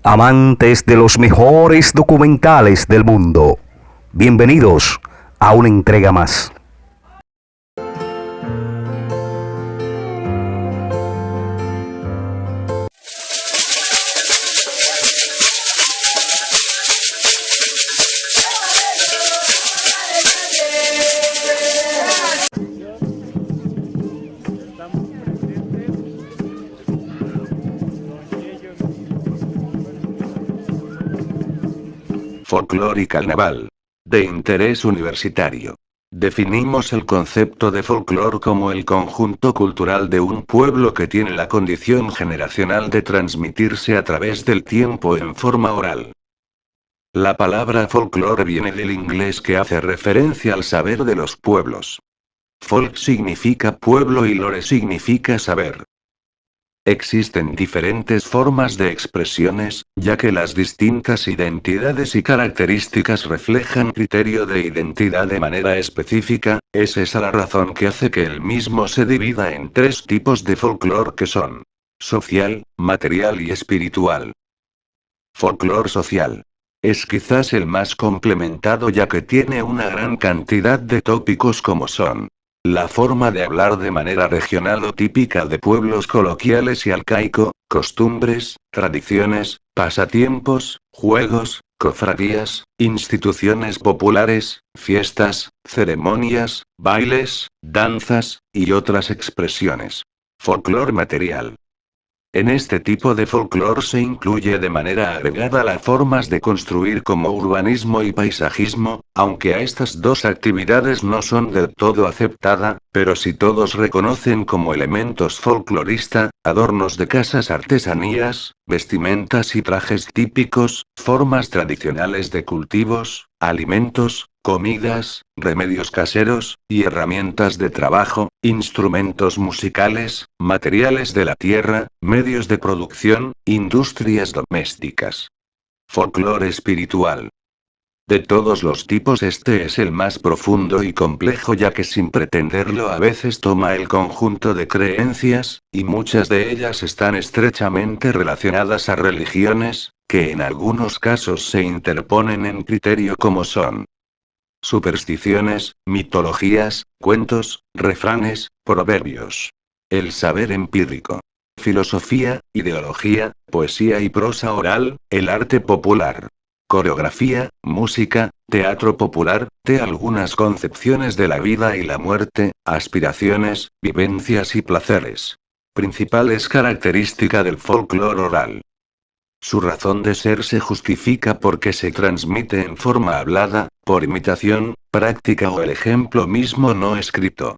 Amantes de los mejores documentales del mundo, bienvenidos a una entrega más. Folclore y carnaval. De interés universitario. Definimos el concepto de folclore como el conjunto cultural de un pueblo que tiene la condición generacional de transmitirse a través del tiempo en forma oral. La palabra folclore viene del inglés que hace referencia al saber de los pueblos. Folk significa pueblo y lore significa saber. Existen diferentes formas de expresiones, ya que las distintas identidades y características reflejan criterio de identidad de manera específica, es esa la razón que hace que el mismo se divida en tres tipos de folclore que son social, material y espiritual. Folclore social. Es quizás el más complementado ya que tiene una gran cantidad de tópicos como son la forma de hablar de manera regional o típica de pueblos coloquiales y arcaico, costumbres, tradiciones, pasatiempos, juegos, cofradías, instituciones populares, fiestas, ceremonias, bailes, danzas, y otras expresiones. Folclore material. En este tipo de folclore se incluye de manera agregada las formas de construir como urbanismo y paisajismo, aunque a estas dos actividades no son del todo aceptada, pero sí todos reconocen como elementos folclorista, adornos de casas, artesanías, vestimentas y trajes típicos, formas tradicionales de cultivos, alimentos, comidas, remedios caseros, y herramientas de trabajo, instrumentos musicales, materiales de la tierra, medios de producción, industrias domésticas. Folclore espiritual. De todos los tipos este es el más profundo y complejo ya que sin pretenderlo a veces toma el conjunto de creencias, y muchas de ellas están estrechamente relacionadas a religiones, que en algunos casos se interponen en criterio como son supersticiones, mitologías, cuentos, refranes, proverbios. El saber empírico. Filosofía, ideología, poesía y prosa oral, el arte popular. Coreografía, música, teatro popular, de algunas concepciones de la vida y la muerte, aspiraciones, vivencias y placeres. Principales características del folclore oral. Su razón de ser se justifica porque se transmite en forma hablada, por imitación, práctica o el ejemplo mismo no escrito.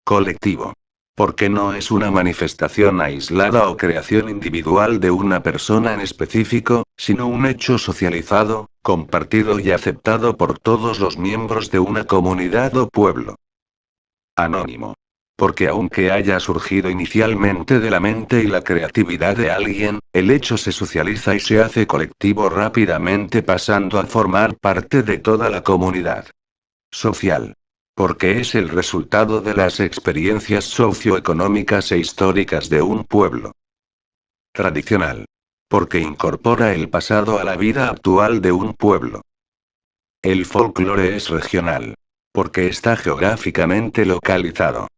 Colectivo. Porque no es una manifestación aislada o creación individual de una persona en específico, sino un hecho socializado, compartido y aceptado por todos los miembros de una comunidad o pueblo. Anónimo. Porque aunque haya surgido inicialmente de la mente y la creatividad de alguien, el hecho se socializa y se hace colectivo rápidamente pasando a formar parte de toda la comunidad. Social. Porque es el resultado de las experiencias socioeconómicas e históricas de un pueblo. Tradicional. Porque incorpora el pasado a la vida actual de un pueblo. El folclore es regional. Porque está geográficamente localizado.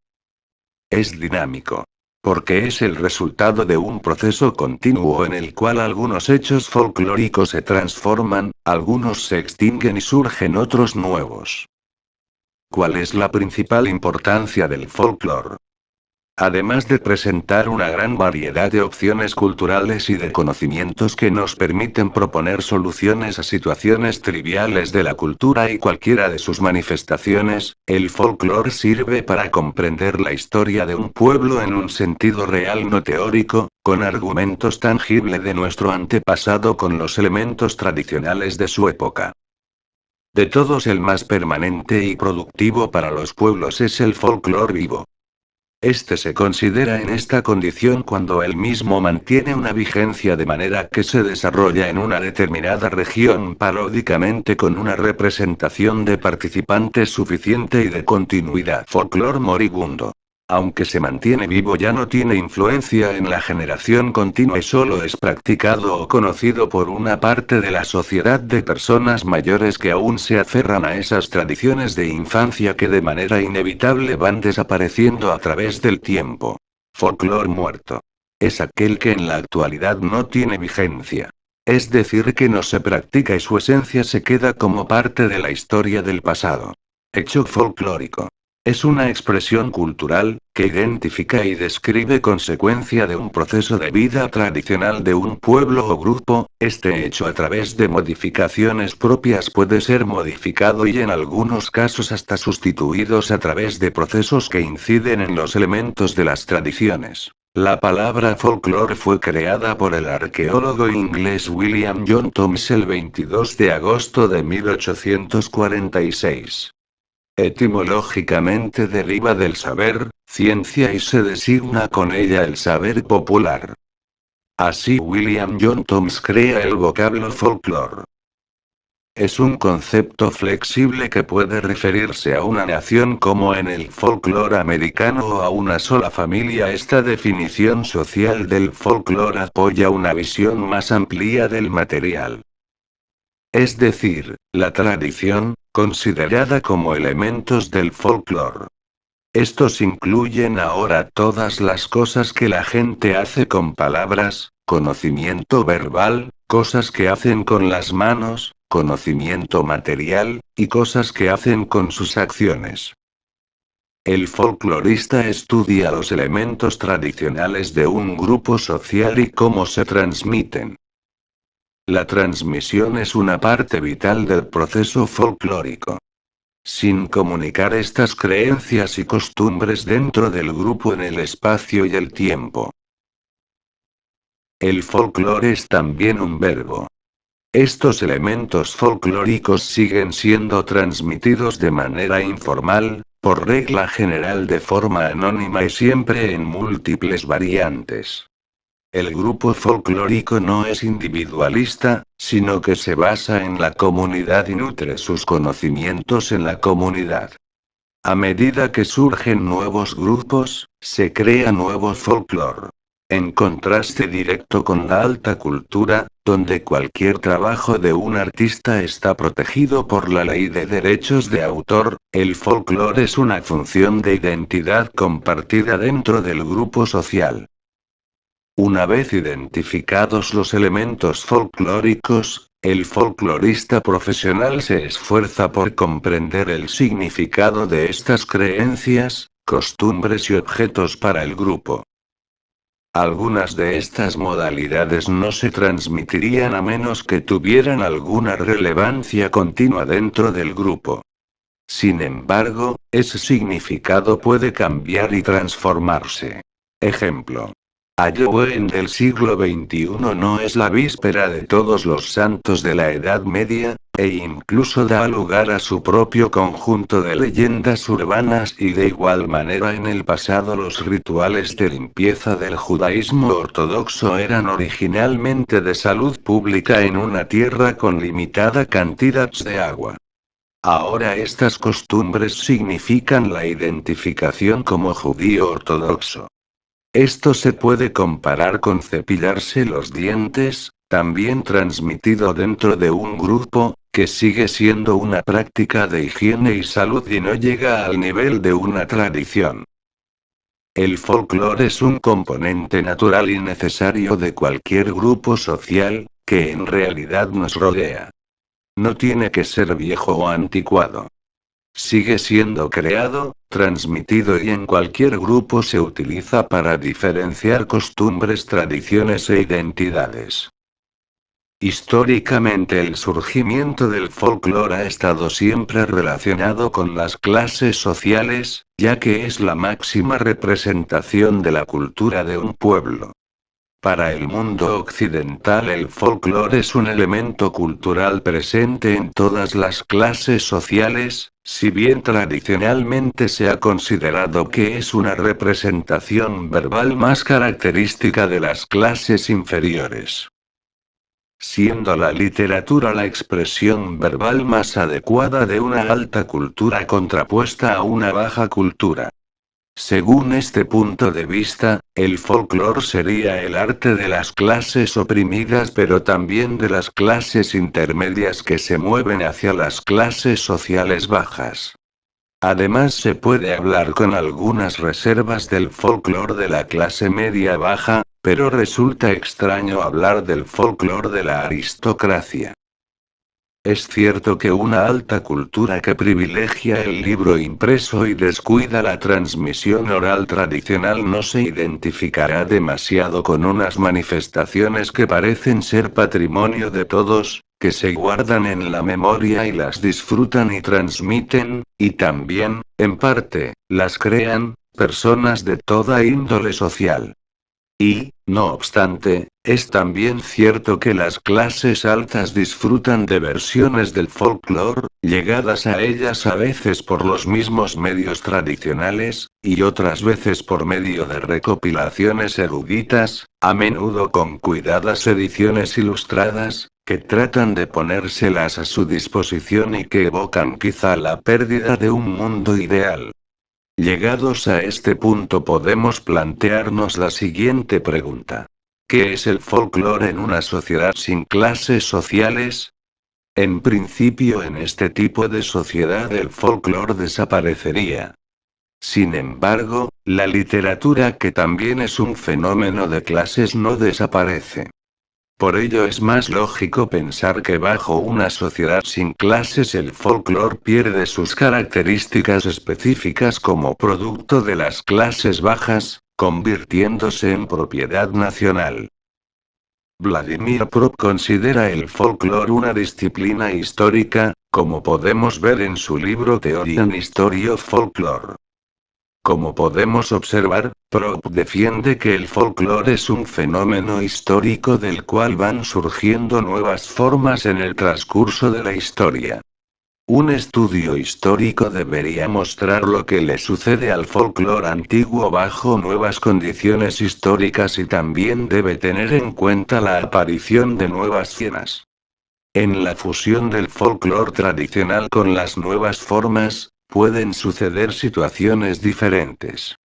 Es dinámico. Porque es el resultado de un proceso continuo en el cual algunos hechos folclóricos se transforman, algunos se extinguen y surgen otros nuevos. ¿Cuál es la principal importancia del folclore? Además de presentar una gran variedad de opciones culturales y de conocimientos que nos permiten proponer soluciones a situaciones triviales de la cultura y cualquiera de sus manifestaciones, el folclore sirve para comprender la historia de un pueblo en un sentido real no teórico, con argumentos tangibles de nuestro antepasado con los elementos tradicionales de su época. De todos el más permanente y productivo para los pueblos es el folclore vivo. Este se considera en esta condición cuando el mismo mantiene una vigencia de manera que se desarrolla en una determinada región paródicamente con una representación de participantes suficiente y de continuidad. Folclore moribundo. Aunque se mantiene vivo, ya no tiene influencia en la generación continua y solo es practicado o conocido por una parte de la sociedad de personas mayores que aún se aferran a esas tradiciones de infancia que de manera inevitable van desapareciendo a través del tiempo. Folclore muerto. Es aquel que en la actualidad no tiene vigencia. Es decir, que no se practica y su esencia se queda como parte de la historia del pasado. Hecho folclórico. Es una expresión cultural, que identifica y describe consecuencia de un proceso de vida tradicional de un pueblo o grupo. Este hecho a través de modificaciones propias puede ser modificado y en algunos casos hasta sustituidos a través de procesos que inciden en los elementos de las tradiciones. La palabra folclore fue creada por el arqueólogo inglés William John Thoms el 22 de agosto de 1846. Etimológicamente deriva del saber, ciencia y se designa con ella el saber popular. Así William John Thoms crea el vocablo folclore. Es un concepto flexible que puede referirse a una nación como en el folclore americano o a una sola familia. Esta definición social del folclore apoya una visión más amplia del material. Es decir, la tradición, considerada como elementos del folclore. Estos incluyen ahora todas las cosas que la gente hace con palabras, conocimiento verbal, cosas que hacen con las manos, conocimiento material, y cosas que hacen con sus acciones. El folclorista estudia los elementos tradicionales de un grupo social y cómo se transmiten. La transmisión es una parte vital del proceso folclórico. Sin comunicar estas creencias y costumbres dentro del grupo en el espacio y el tiempo. El folclore es también un verbo. Estos elementos folclóricos siguen siendo transmitidos de manera informal, por regla general de forma anónima y siempre en múltiples variantes. El grupo folclórico no es individualista, sino que se basa en la comunidad y nutre sus conocimientos en la comunidad. A medida que surgen nuevos grupos, se crea nuevo folclore. En contraste directo con la alta cultura, donde cualquier trabajo de un artista está protegido por la ley de derechos de autor, el folclore es una función de identidad compartida dentro del grupo social. Una vez identificados los elementos folclóricos, el folclorista profesional se esfuerza por comprender el significado de estas creencias, costumbres y objetos para el grupo. Algunas de estas modalidades no se transmitirían a menos que tuvieran alguna relevancia continua dentro del grupo. Sin embargo, ese significado puede cambiar y transformarse. Ejemplo. Halloween del siglo XXI no es la víspera de todos los santos de la Edad Media, e incluso da lugar a su propio conjunto de leyendas urbanas y de igual manera en el pasado los rituales de limpieza del judaísmo ortodoxo eran originalmente de salud pública en una tierra con limitada cantidad de agua. Ahora estas costumbres significan la identificación como judío ortodoxo. Esto se puede comparar con cepillarse los dientes, también transmitido dentro de un grupo, que sigue siendo una práctica de higiene y salud y no llega al nivel de una tradición. El folclore es un componente natural y necesario de cualquier grupo social, que en realidad nos rodea. No tiene que ser viejo o anticuado. Sigue siendo creado, transmitido y en cualquier grupo se utiliza para diferenciar costumbres, tradiciones e identidades. Históricamente el surgimiento del folclore ha estado siempre relacionado con las clases sociales, ya que es la máxima representación de la cultura de un pueblo. Para el mundo occidental el folclore es un elemento cultural presente en todas las clases sociales, si bien tradicionalmente se ha considerado que es una representación verbal más característica de las clases inferiores. Siendo la literatura la expresión verbal más adecuada de una alta cultura contrapuesta a una baja cultura. Según este punto de vista, el folclore sería el arte de las clases oprimidas pero también de las clases intermedias que se mueven hacia las clases sociales bajas. Además se puede hablar con algunas reservas del folclore de la clase media baja, pero resulta extraño hablar del folclore de la aristocracia. Es cierto que una alta cultura que privilegia el libro impreso y descuida la transmisión oral tradicional no se identificará demasiado con unas manifestaciones que parecen ser patrimonio de todos, que se guardan en la memoria y las disfrutan y transmiten, y también, en parte, las crean, personas de toda índole social. Y, no obstante, es también cierto que las clases altas disfrutan de versiones del folclore, llegadas a ellas a veces por los mismos medios tradicionales, y otras veces por medio de recopilaciones eruditas, a menudo con cuidadas ediciones ilustradas, que tratan de ponérselas a su disposición y que evocan quizá la pérdida de un mundo ideal. Llegados a este punto podemos plantearnos la siguiente pregunta. ¿Qué es el folclore en una sociedad sin clases sociales? En principio en este tipo de sociedad el folclore desaparecería. Sin embargo, la literatura que también es un fenómeno de clases no desaparece. Por ello es más lógico pensar que bajo una sociedad sin clases el folclore pierde sus características específicas como producto de las clases bajas, convirtiéndose en propiedad nacional. Vladimir Prop considera el folclore una disciplina histórica, como podemos ver en su libro Theory and History of Folklore. Como podemos observar, Prop defiende que el folclore es un fenómeno histórico del cual van surgiendo nuevas formas en el transcurso de la historia. Un estudio histórico debería mostrar lo que le sucede al folclore antiguo bajo nuevas condiciones históricas y también debe tener en cuenta la aparición de nuevas formas. En la fusión del folclore tradicional con las nuevas formas, pueden suceder situaciones diferentes.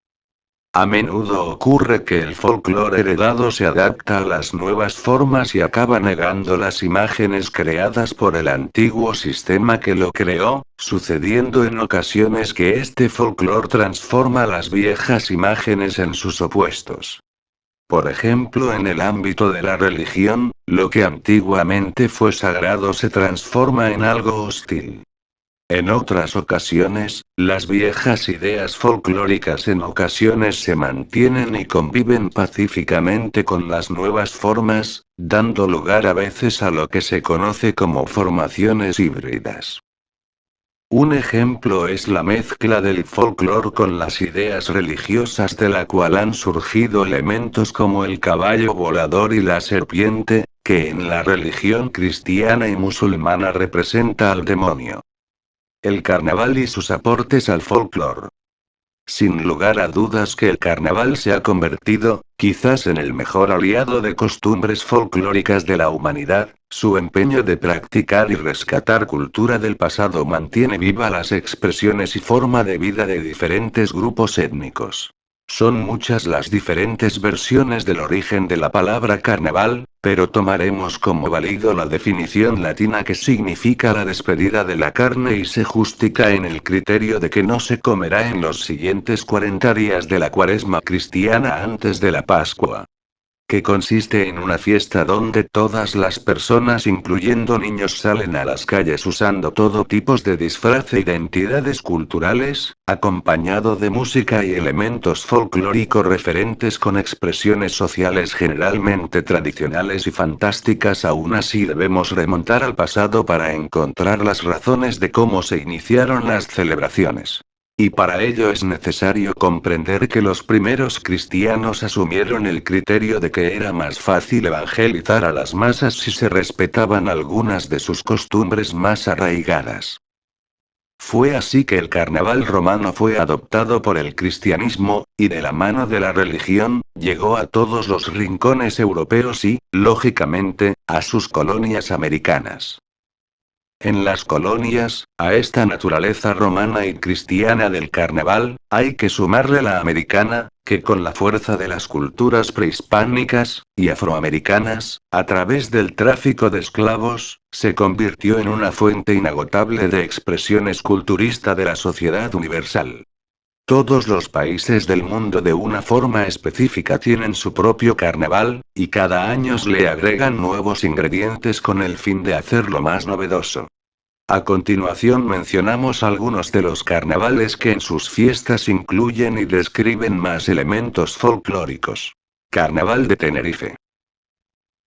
A menudo ocurre que el folclore heredado se adapta a las nuevas formas y acaba negando las imágenes creadas por el antiguo sistema que lo creó, sucediendo en ocasiones que este folclore transforma las viejas imágenes en sus opuestos. Por ejemplo, en el ámbito de la religión, lo que antiguamente fue sagrado se transforma en algo hostil. En otras ocasiones, las viejas ideas folclóricas en ocasiones se mantienen y conviven pacíficamente con las nuevas formas, dando lugar a veces a lo que se conoce como formaciones híbridas. Un ejemplo es la mezcla del folclore con las ideas religiosas de la cual han surgido elementos como el caballo volador y la serpiente, que en la religión cristiana y musulmana representa al demonio. El carnaval y sus aportes al folclore. Sin lugar a dudas que el carnaval se ha convertido, quizás en el mejor aliado de costumbres folclóricas de la humanidad, su empeño de practicar y rescatar cultura del pasado mantiene viva las expresiones y forma de vida de diferentes grupos étnicos. Son muchas las diferentes versiones del origen de la palabra carnaval, pero tomaremos como válido la definición latina que significa la despedida de la carne y se justifica en el criterio de que no se comerá en los siguientes 40 días de la cuaresma cristiana antes de la Pascua. Que consiste en una fiesta donde todas las personas incluyendo niños salen a las calles usando todo tipo de disfraz e identidades culturales, acompañado de música y elementos folclóricos referentes con expresiones sociales generalmente tradicionales y fantásticas. Aún así debemos remontar al pasado para encontrar las razones de cómo se iniciaron las celebraciones. Y para ello es necesario comprender que los primeros cristianos asumieron el criterio de que era más fácil evangelizar a las masas si se respetaban algunas de sus costumbres más arraigadas. Fue así que el carnaval romano fue adoptado por el cristianismo, y de la mano de la religión, llegó a todos los rincones europeos y, lógicamente, a sus colonias americanas. En las colonias, a esta naturaleza romana y cristiana del carnaval, hay que sumarle la americana, que con la fuerza de las culturas prehispánicas y afroamericanas, a través del tráfico de esclavos, se convirtió en una fuente inagotable de expresión esculturista de la sociedad universal. Todos los países del mundo de una forma específica tienen su propio carnaval, y cada año le agregan nuevos ingredientes con el fin de hacerlo más novedoso. A continuación mencionamos algunos de los carnavales que en sus fiestas incluyen y describen más elementos folclóricos. Carnaval de Tenerife.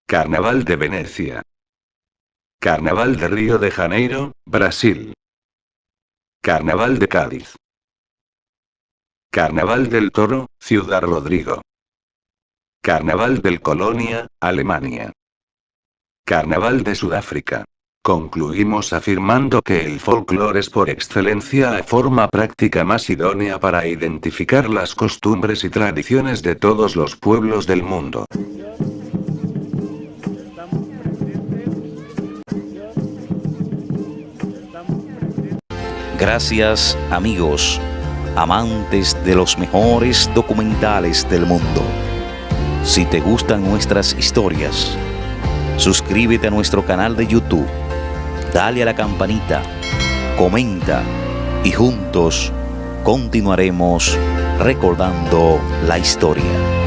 Carnaval de Venecia. Carnaval de Río de Janeiro, Brasil. Carnaval de Cádiz. Carnaval del Toro, Ciudad Rodrigo. Carnaval del Colonia, Alemania. Carnaval de Sudáfrica. Concluimos afirmando que el folclore es por excelencia la forma práctica más idónea para identificar las costumbres y tradiciones de todos los pueblos del mundo. Gracias, amigos, amantes de los mejores documentales del mundo. Si te gustan nuestras historias, suscríbete a nuestro canal de YouTube, dale a la campanita, comenta y juntos continuaremos recordando la historia.